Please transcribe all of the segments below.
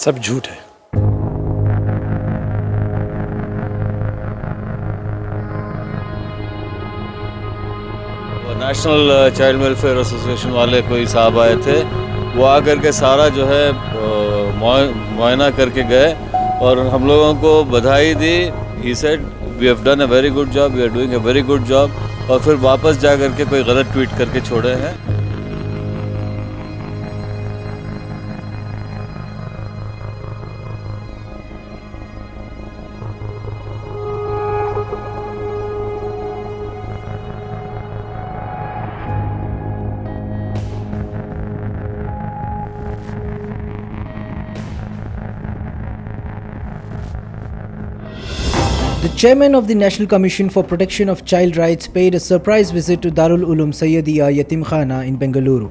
सब झूठ है। नेशनल चाइल्ड वेलफेयर एसोसिएशन वाले कोई साहब आए थे, वो आकर के सारा जो है मुआयना करके गए और हम लोगों को बधाई दी। He said we have done a very good job, we are doing a very good job, और फिर वापस जा करके कोई गलत ट्वीट करके छोड़े हैं। The chairman of the National Commission for Protection of Child Rights paid a surprise visit to Darul Uloom Sayyidiyya Yatim Khana in Bengaluru.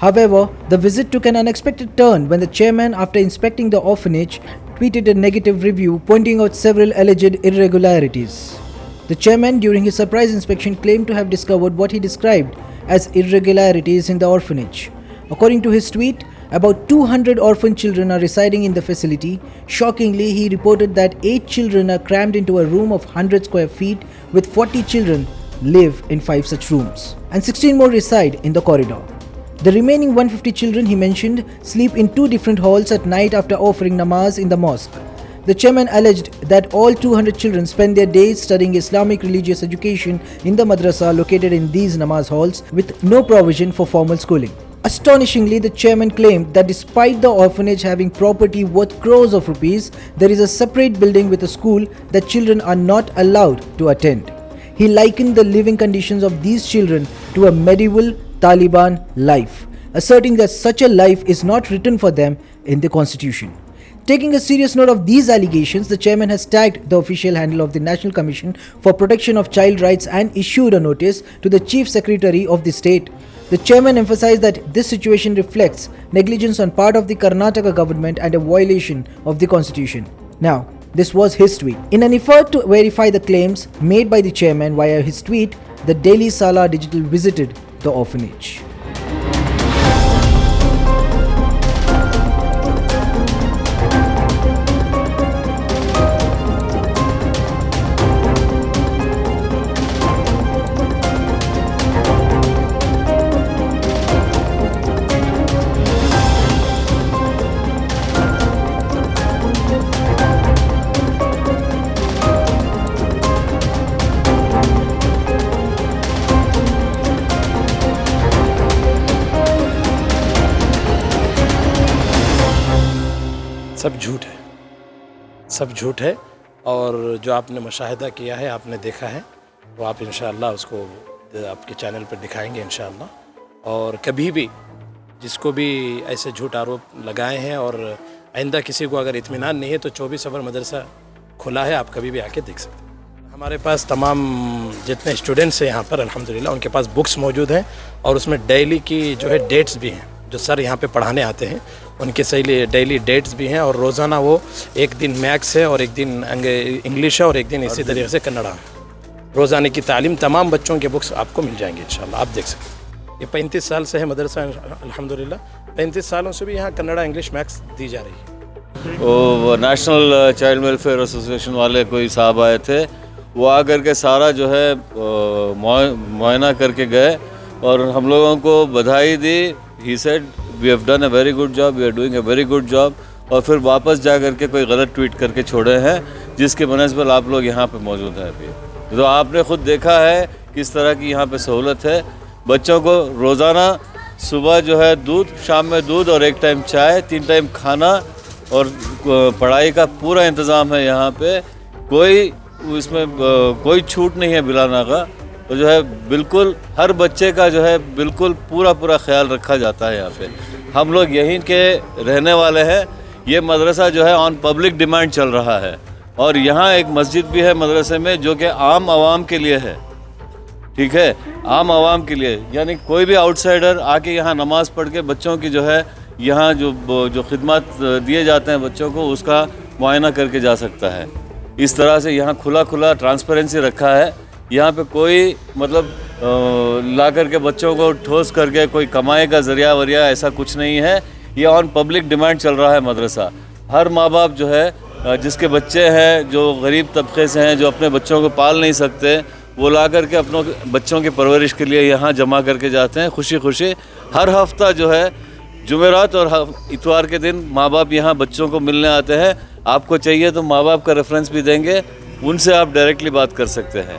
However, the visit took an unexpected turn when the chairman, after inspecting the orphanage, tweeted a negative review pointing out several alleged irregularities. The chairman, during his surprise inspection, claimed to have discovered what he described as irregularities in the orphanage. According to his tweet, about 200 orphan children are residing in the facility. Shockingly, he reported that 8 children are crammed into a room of 100 square feet, with 40 children live in 5 such rooms, and 16 more reside in the corridor. The remaining 150 children, he mentioned, sleep in 2 different halls at night after offering namaz in the mosque. The chairman alleged that all 200 children spend their days studying Islamic religious education in the madrasa located in these namaz halls, with no provision for formal schooling. Astonishingly, the chairman claimed that despite the orphanage having property worth crores of rupees, there is a separate building with a school that children are not allowed to attend. He likened the living conditions of these children to a medieval Taliban life, asserting that such a life is not written for them in the constitution. Taking a serious note of these allegations, the chairman has tagged the official handle of the National Commission for Protection of Child Rights and issued a notice to the Chief Secretary of the state. The chairman emphasized that this situation reflects negligence on part of the Karnataka government and a violation of the constitution. Now, this was his tweet. In an effort to verify the claims made by the chairman via his tweet, the Daily Salar Digital visited the orphanage. सब झूठ है, सब झूठ है। और जो आपने मुशाहिदा किया है, आपने देखा है, वो आप इंशाअल्लाह उसको आपके चैनल पर दिखाएंगे इंशाअल्लाह। और कभी भी जिसको भी ऐसे झूठ आरोप लगाए हैं, और आइंदा किसी को अगर इत्मीनान नहीं है तो 24 अवर मदरसा खुला है, आप कभी भी आके देख सकते हैं। हमारे पास तमाम जितने स्टूडेंट्स हैं यहाँ पर अल्हम्दुलिल्लाह, उनके पास बुक्स मौजूद हैं, और उसमें डेली की जो है डेट्स भी हैं। जो सर यहाँ पे पढ़ाने आते हैं उनके सही डेली डेट्स भी हैं, और रोज़ाना वो एक दिन मैथ्स है और एक दिन इंग्लिश है और एक दिन इसी तरीके से कन्नड़ा। रोज़ाना की तालीम तमाम बच्चों के बुक्स आपको मिल जाएंगे इंशाल्लाह, आप देख सकते हैं। ये 35 साल से है मदरसा अल्हम्दुलिल्लाह, 35 सालों से भी यहाँ कन्नड़ा इंग्लिश मैथ्स दी जा रही है। वो नेशनल चाइल्ड वेलफेयर एसोसिएशन वाले कोई साहब आए थे, वो आकर के सारा जो है मुआयना करके गए और हम लोगों को बधाई दी। He said we have done a very good job, we are doing a very good job, और फिर वापस जा करके कोई गलत ट्वीट करके छोड़े हैं, जिसके बनस्बत आप लोग यहाँ पे मौजूद हैं। अभी तो आपने खुद देखा है किस तरह की यहाँ पे सहूलत है। बच्चों को रोज़ाना सुबह जो है दूध, शाम में दूध और एक टाइम चाय, 3 टाइम खाना और पढ़ाई का पूरा इंतज़ाम है यहाँ पे। कोई इसमें कोई छूट नहीं है बिलाना का, तो जो है बिल्कुल हर बच्चे का जो है बिल्कुल पूरा ख्याल रखा जाता है यहाँ पे। हम लोग यहीं के रहने वाले हैं। ये मदरसा जो है ऑन पब्लिक डिमांड चल रहा है, और यहाँ एक मस्जिद भी है मदरसे में जो कि आम आवाम के लिए है, ठीक है, आम आवाम के लिए, यानी कोई भी आउटसाइडर आके यहाँ नमाज़ पढ़ के बच्चों की जो है यहाँ जो खिदमत दिए जाते हैं बच्चों को, उसका मुआयना करके जा सकता है। इस तरह से यहाँ खुला ट्रांसपेरेंसी रखा है। यहाँ पे कोई मतलब ला करके बच्चों को ठोस करके कोई कमाई का ज़रिया वरिया ऐसा कुछ नहीं है। ये ऑन पब्लिक डिमांड चल रहा है मदरसा। ہر ماں باپ جو ہے جس کے بچے ہیں جو غریب طبقے سے ہیں, جو اپنے بچوں کو پال نہیں سکتے, وہ لا کر کے اپنوں بچوں کی پرورش کے لیے یہاں جمع کر کے جاتے ہیں خوشی خوشی. ہر ہفتہ جو ہے جمعرات اور اتوار کے دن ماں باپ یہاں بچوں کو ملنے آتے ہیں. آپ کو چاہیے تو ماں باپ کا ریفرنس بھی دیں گے, ان سے آپ ڈائریکٹلی بات کر سکتے ہیں.